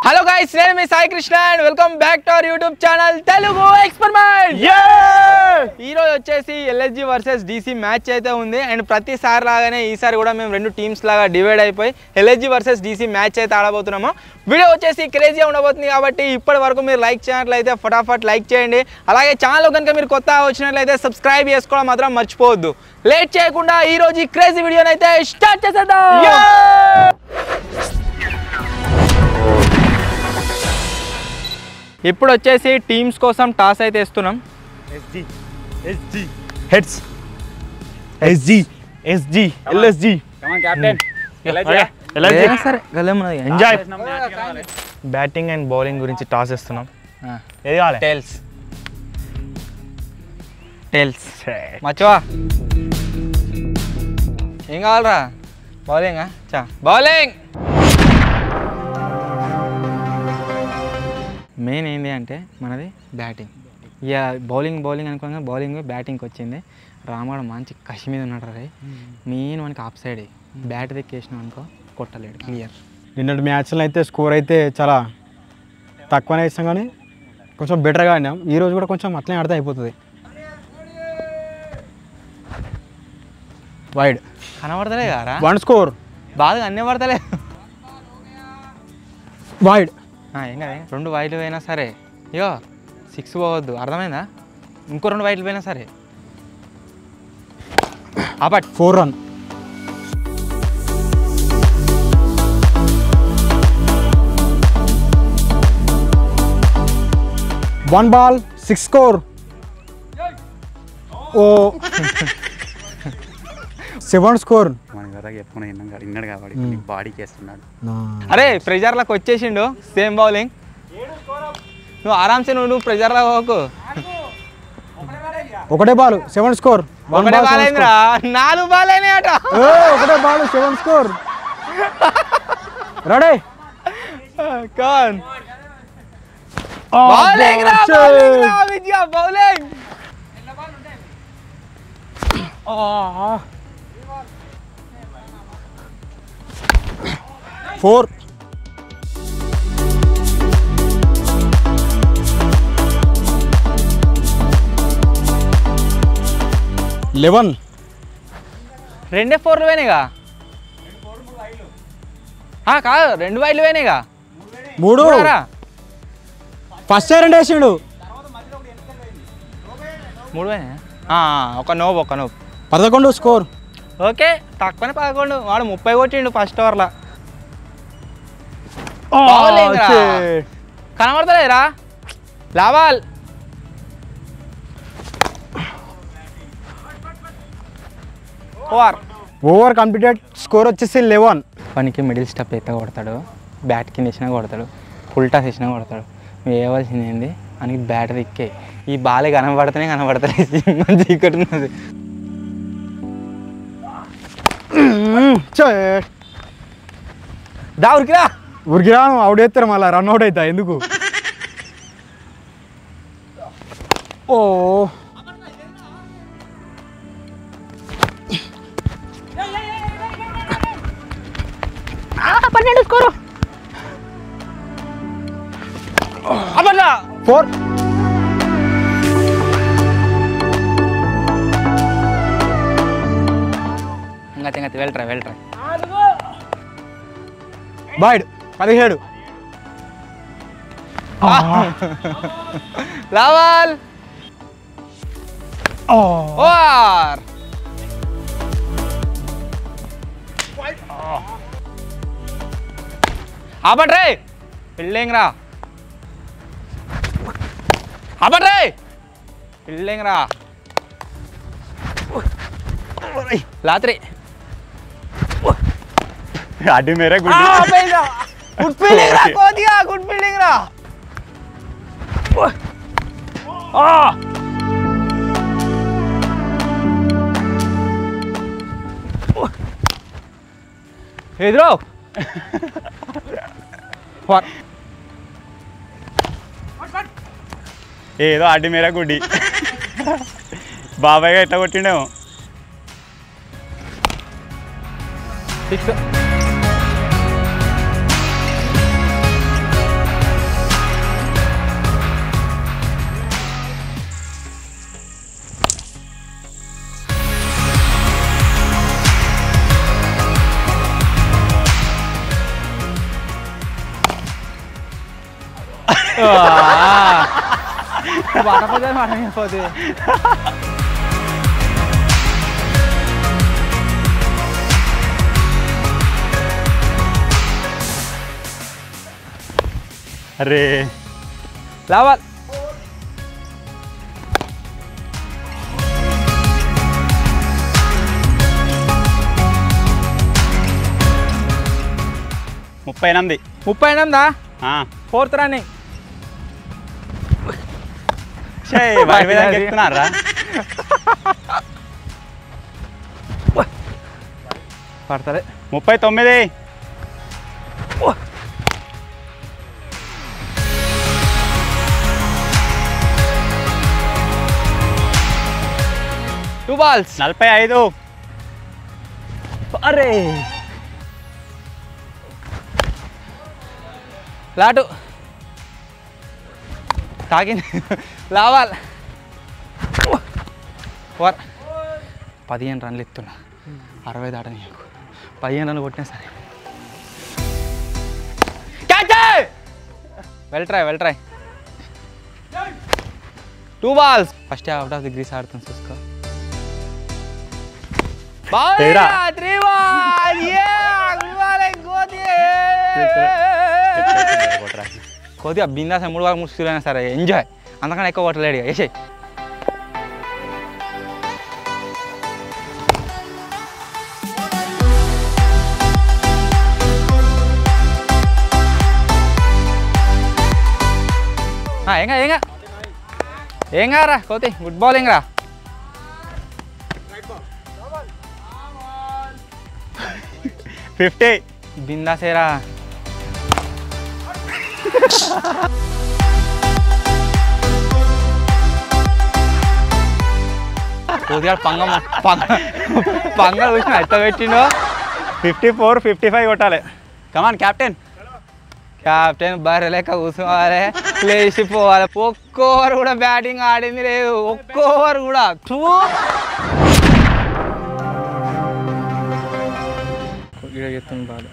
Hello guys, నేను మీ Sai Krishna and welcome back to our YouTube channel Telugu experiment. ఈ రోజు వచ్చేసి ఎల్ఎస్జి వర్సెస్ డీసీ మ్యాచ్ అయితే ఉంది. అండ్ ప్రతిసారి లాగానే ఈసారి కూడా మేము రెండు టీమ్స్ లాగా డివైడ్ అయిపోయి ఎల్ఎస్జి వర్సెస్ డీసీ మ్యాచ్ అయితే ఆడబోతున్నాము. వీడియో వచ్చేసి క్రేజీగా ఉండబోతుంది కాబట్టి ఇప్పటి వరకు మీరు లైక్ చేయనట్లయితే ఫటాఫట్ లైక్ చేయండి. అలాగే ఛానల్ కనుక మీరు కొత్త వచ్చినట్లయితే సబ్స్క్రైబ్ చేసుకోవడం మాత్రం మర్చిపోవద్దు. లేట్ చేయకుండా ఈ రోజు ఈ క్రేజీ వీడియోని అయితే స్టార్ట్ చేసేద్దాం. ఇప్పుడు వచ్చేసి టీమ్స్ కోసం టాస్ అయితే ఇస్తున్నాం. బ్యాటింగ్ అండ్ బౌలింగ్ గురించి టాస్ ఇస్తున్నాం. ఏది కావాలి? టేల్స్ మచ్చవా ఏం కావాలరా? బౌలింగా? బౌలింగ్ మెయిన్ ఏంటి అంటే మనది బ్యాటింగ్. ఇక బౌలింగ్ అనుకోగా బౌలింగ్ బ్యాటింగ్కి వచ్చింది. రామాడు మంచి కసి మీద ఉన్నాడు రే. మెయిన్ మనకి ఆఫ్ సైడ్ బ్యాట్ దిక్కేసినాం అనుకో కొట్టలేడు. క్లియర్. నిన్నటి మ్యాచ్లో అయితే స్కోర్ అయితే చాలా తక్కువనే ఇస్తాం కానీ కొంచెం బెటర్గా ఆడినాం. ఈరోజు కూడా కొంచెం అట్లనే ఆడితే అయిపోతుంది. వైడ్ కనబడతలే కదా 1 స్కోర్ బాగా అన్నీ పడతలే. వైడ్ ఏం కదా 2 వైట్లు పోయినా సరే ఇగో 6 పోవద్దు, అర్థమైందా? ఇంకో 2 వైట్లు పోయినా సరే అబట్ 4 రన్. One ball 6 score. ఓ 7 స్కోర్. అరే ప్రెజర్లకు వచ్చేసిండు సేమ్ బౌలింగ్. నువ్వు ఆరామ్సే నువ్వు ప్రెజర్లో పోకు. ఒకటే బాల్ 7 స్కోర్. 1 బాల్ అయిందిరా, 4 బాల్ అయినాయి అట. ఒకటే ball 7 score. Ready come on. Bowling రా, బౌలింగ్ రా విజయ, బౌలింగ్. 4. లెవెన్. 2 4లు పోయినాయిగా. కాదు 2 వైట్లు పోయినాయిగా. 3. ఫస్ట్ 2 వేసిండు. 3 పోయినాయా? ఒక నోబ్ 11 స్కోర్. ఓకే తక్కువనే 11. వాడు 30 కొట్టిండు ఫస్ట్ ఓవర్లో. కనబడతలేరా? లావాల్. Over completed. స్కోర్ వచ్చేసి 11. పనికి మిడిల్ స్టెప్ అయితే కొడతాడు, బ్యాట్ కింద వేసినా కొడతాడు, ఫుల్ టాస్ వేసినా కొడతాడు. నువ్వు వేయవలసింది ఏంది అని బ్యాట్ దిక్కే. ఈ బాలే కనబడతలేదు మంచి ఇక్కడ ఉన్నది. దా ఉరికిరాను అవుట్ అవుతారు, మళ్ళీ రన్అట్ అవుతా. ఎందుకు? ఓ 12 స్కోరు. 4. ఇంకా వెళ్ళట్రా. వైడ్ 17. లావాల్. ఓవర్. ఆపట్రే ఫీల్డింగ్ రా. ఆపట్రే ఫీల్డింగ్ రా. లాత్రి అడ్డు మేరే గుడ్ ఫీల్డింగ్ రా. కోదిగా గుడ్ ఫీల్డింగ్ రా. ఎదురో ఏదో అడ్డు మేరా గుడ్డి. బాబాయ్గా ఎట్లా కొట్టిండేమో. 6 పడపోతే పడకపోతే అరే లావాలి ముప్పై 38 4th రన్నింగ్ చెప్తున్నారా పడతలే 39 2 balls 45 అరే లాటు తాగింది లావాల్ 15 రన్లు ఎత్తున్నా 60 దాటని 15 రన్లు కొట్టినా సరే well try 2 balls first out of the crease ఆడుతుంది చూసుకో Tira. 3 balls కొద్దిగా బిందాస్ 3 బాల్ ముసుకులైనా సరే ఎంజాయ్ అంతకన్నా ఎక్కువ కొట్టలేడు వేసాయి ఏం కారా కోతి గుడ్ బౌలింగ్ రా 50 బిందాసేరా కొద్దిగా పంగ చూసిన ఎట్ట పెట్టిండో 54 55 కొట్టాలి కమాన్ కెప్టెన్ బర్రె లెక్క కూర్చోవాలి లేచిపోవాలి ఒక్క ఓవర్ కూడా బ్యాటింగ్ ఆడింది లేదు ఒక్క ఓవర్ కూడా చెప్తుంది బాగా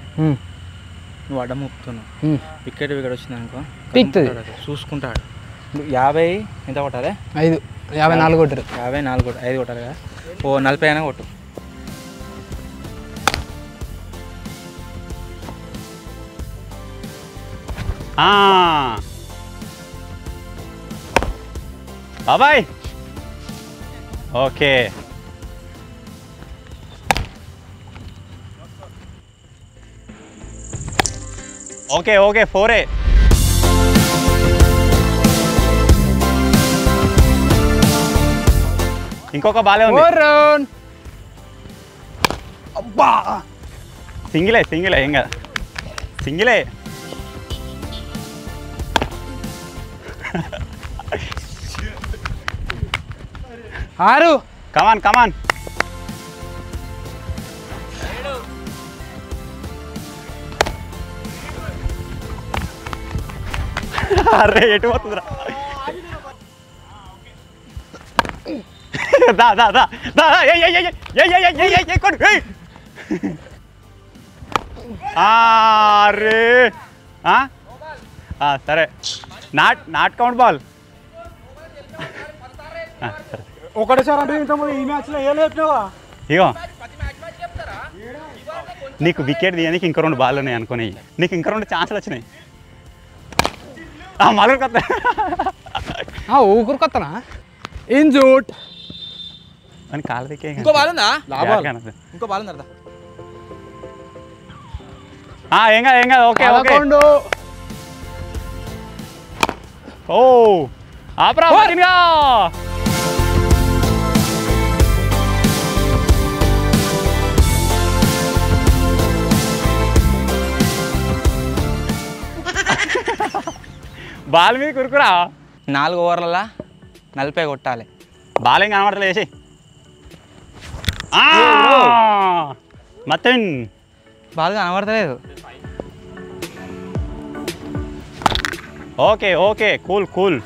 నువ్వు అడ్డం ముప్పుతున్నావు వికెట్ వచ్చింది అనుకో చూసుకుంటాడు 50 ఎంత కొట్టాలి 54 కొట్టారు 54 కొట్టు 5 కొట్టాలి కదా ఓ 40 అయినా కొట్టు బాబాయ్ ఓకే ఓకే 4 ఇంకొక బాలే ఉంది అబ్బా సింగిలే ఏం కదా సింగిలే ఆరు కమాన్ అరే ఎటు పోతుందిరా అరే సరే నాట్ కౌంట్ బాల్ ఒకటేసారి అంటే ఇంతకుముందు ఈ మ్యాచ్లో ఏం లేపినావా ఇగో నీకు వికెట్ తీయడానికి ఇంకో 2 బాల్ ఉన్నాయి అనుకుని నీకు ఇంకో 2 ఛాన్సులు వచ్చినాయి మళ్ళీ కొత్త ఊకురు కొత్తనా ఇంజూట్ అని కాలు దిక్కే ఇంకో బాల్ ఉందా ఇంకో బాల్ ఉందా ఏం కాదు ఓకే ఓ ఆపరా బాల్ మీద కురుకురా 4 ఓవర్ల 40 కొట్టాలి బాల్ ఏం కనబడతలే వేసి మతన్ బాల్ కనబడతలేదు ఓకే కూల్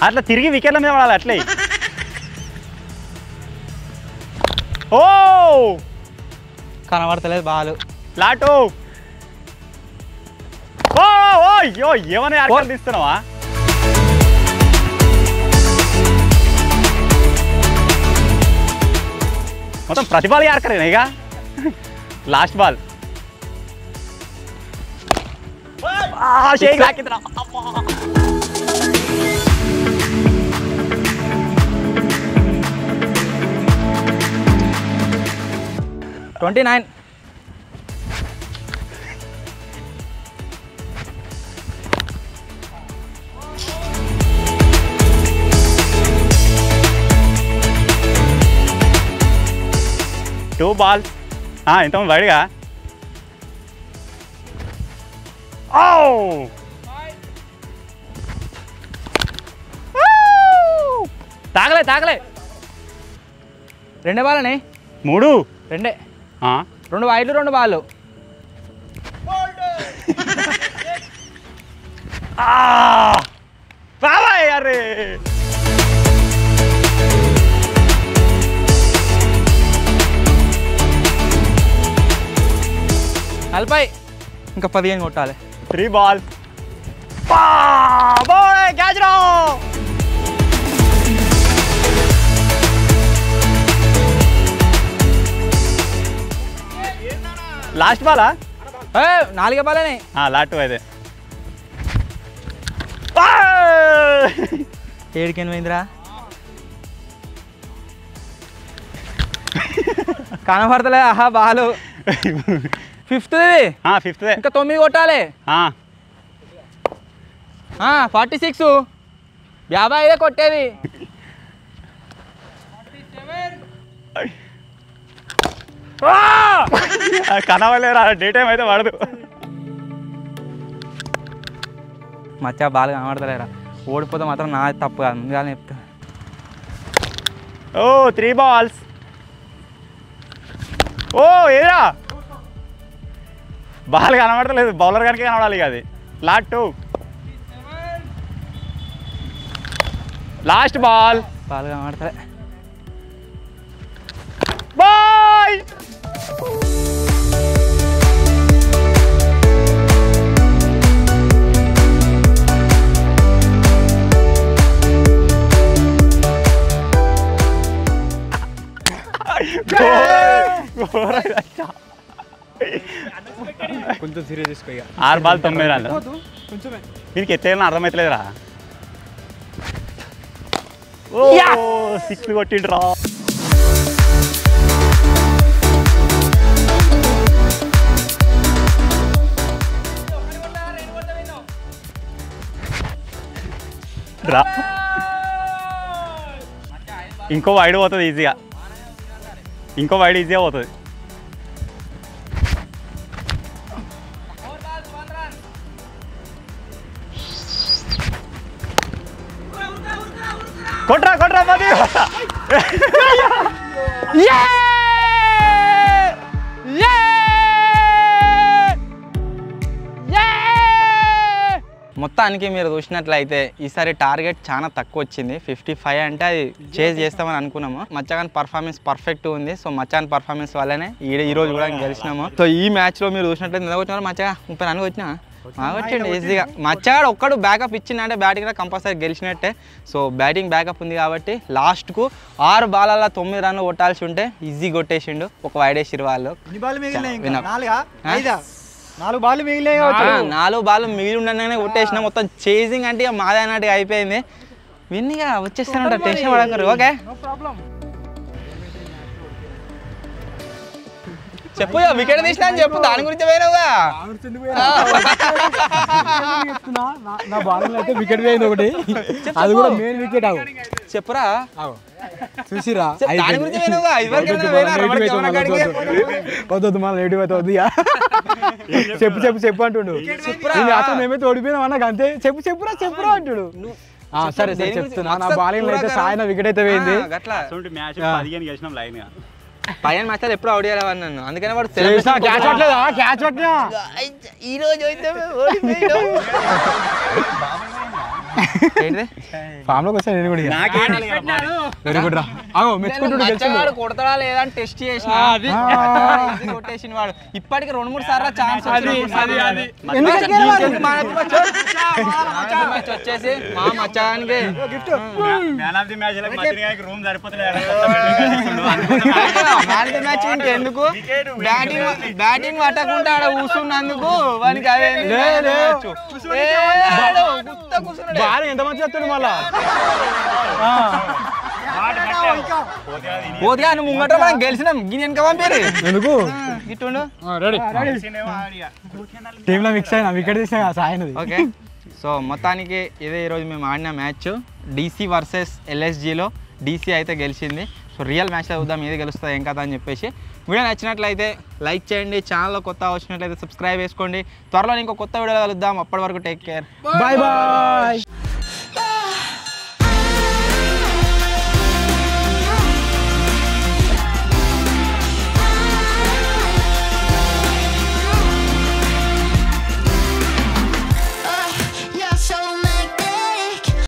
అట్లా తిరిగి వికెట్ల మీద పడాలి అట్లే. ఓ కనబడతలేదు బాలు. లాటు ఓ అయ్యో ఏమన్నా ఆర్కలు తీస్తున్నావా? మొత్తం ప్రతి బాల్ ఆర్కరేనా ఇక? లాస్ట్ బాల్ షేక్ తాకిందిరా. 29. టూ బాల్ ఎంత వైడ్గా. తాగలే తాగలే. 2 బాలని 3 2 ఆ 2 వైడ్లు 2 బాళ్ళు. బాబాయ్ అరే నలభై. ఇంకా 15 కొట్టాలి. 3 బాల్ క్యాచ్ రా. లాస్ట్ బాలా? 4 బాలేనే. లాస్ట్ అయితే 7కి 8 కనబడతలే. ఆహా బాలు. 5th. 5th ఇంకా 9 కొట్టాలి. 46. 55 కొట్టేది. కనవలేరా డే టైం అయితే పడదు. మచ్చా బాగా కనబడతలేరా. ఓడిపోతే మాత్రం నా తప్పు కాదు, ముందుగానే చెప్తా. 3 బాల్స్. ఏరా బాల్ కనబడతలేదు, బౌలర్ కనుక కనబడాలి ఇక అది. లాస్ట్ బాల్ బాగా కనబడతలే. బాయ్. కొంచెం సీరియస్ తీసుకో. 6 బాల్ 9 రన్లు. దీనికి ఎట్లయినా అర్థమవుతలేదురా. 6 కొట్టిండ్రా. ఇంకో వైడ్ పోతుంది ఈజీగా, ఇంకో వైడ్ ఈజీగా పోతుంది. కొట్రా కొట్రా పది. మొత్తానికి మీరు చూసినట్లయితే ఈసారి టార్గెట్ చాలా తక్కువ వచ్చింది. 55 అంటే అది చేజ్ చేస్తామని అనుకున్నాము. మచ్చాన్ పర్ఫార్మెన్స్ పర్ఫెక్ట్ ఉంది. సో మచ్చాన్ పర్ఫార్మెన్స్ వల్లనే ఈ రోజు కూడా గెలిచినాము. సో ఈ మ్యాచ్లో మీరు చూసినట్లయితే ఎంత వచ్చినా మచ్చగా 30 రన్లు వచ్చినా వచ్చిండు ఈజీగా. మచ్చాడు ఒక్కడు బ్యాకప్ ఇచ్చిందంటే బ్యాటింగ్ కంపల్సరీ గెలిచినట్టే. సో బ్యాటింగ్ బ్యాకప్ ఉంది కాబట్టి లాస్ట్కు 6 బాలల్లో 9 రన్లు కొట్టాల్సి ఉంటే ఈజీ కొట్టేసిండు. ఒక వైడేసిరు వాళ్ళు. 4 బాల్ మిగిలినాయి. 4 బాల్ మిగిలి ఉండగానే కొట్టేసిన. మొత్తం చేజింగ్ అంటే ఇక మాదే అన్నట్టుగా అయిపోయింది. విన్నిగా వచ్చేస్తానంట, టెన్షన్ పడకరు. ఓకే చెప్పు, వికెట్ తీసినా అని చెప్పు. దాని గురించి పోయినావుగా. నా బాల్ అయితే వికెట్ పోయింది ఒకటి, అది కూడా మెయిన్ వికెట్. చెప్పురా చూసిరా. దాని గురించి పోయినావుగా. వద్దు మన లేట్ అవుతుంది. చెప్పు చెప్పు చెప్పు అంటుండు. అసలు మేమైతే ఓడిపోయినాం అన్నాక అంతే. చెప్పు చెప్పురా చెప్పురా అంటుడు. సరే సరే చెప్తున్నా. నా బాలింగ్ అయితే సాయన వికెట్ అయితే పోయింది. మ్యాచ్ 15 గెలిచినాం లైన్ గా. 15 మ్యాచ్లు ఎప్పుడు అవుట్ చేయాలి నన్ను. అందుకనే వాడు క్యాచ్ పట్టలేదా? క్యాచ్ పట్టినా ఈ రోజు అయితే ఏంటిది ఫామ్ లోకి వస్తే నేను కూడా వెరీ గుడ్ రా అగో మెచ్చుకుంటుండు మచ్చగాడు కొడతాడా లేదా అని టెస్ట్ చేసిన కొట్టేసిన వాడు ఇప్పటికి 2-3 సార్లు ఛాన్స్ వచ్చేసి మా మచ్చగానికి మ్యాచ్ ఇంకెందుకు బ్యాటింగ్ పట్టకుండా ఆడ కూర్చున్నందుకు వానికి బాగా ఎంత మంచి వస్తాడు మళ్ళా పోతే నువ్వు ముంగట మనం గెలిచినాం గిని వెనక పంపారు ఎందుకు గిట్టుండు టీమ్ లో మిక్స్ అయినా వికెట్ తీసినా సాయనది ఓకే సో మొత్తానికి ఇదే ఈరోజు మేము ఆడిన మ్యాచ్ డీసీ వర్సెస్ ఎల్ఎస్జీలో డీసీ అయితే గెలిచింది సో రియల్ మ్యాచ్లో చూద్దాం ఏది గెలుస్తుంది ఏం కదా అని చెప్పేసి వీడియో నచ్చినట్లయితే లైక్ చేయండి ఛానల్లో కొత్త వచ్చినట్లయితే సబ్స్క్రైబ్ చేసుకోండి త్వరలో ఇంకో కొత్త వీడియో కలుద్దాం అప్పటి వరకు టేక్ కేర్ బాయ్ బాయ్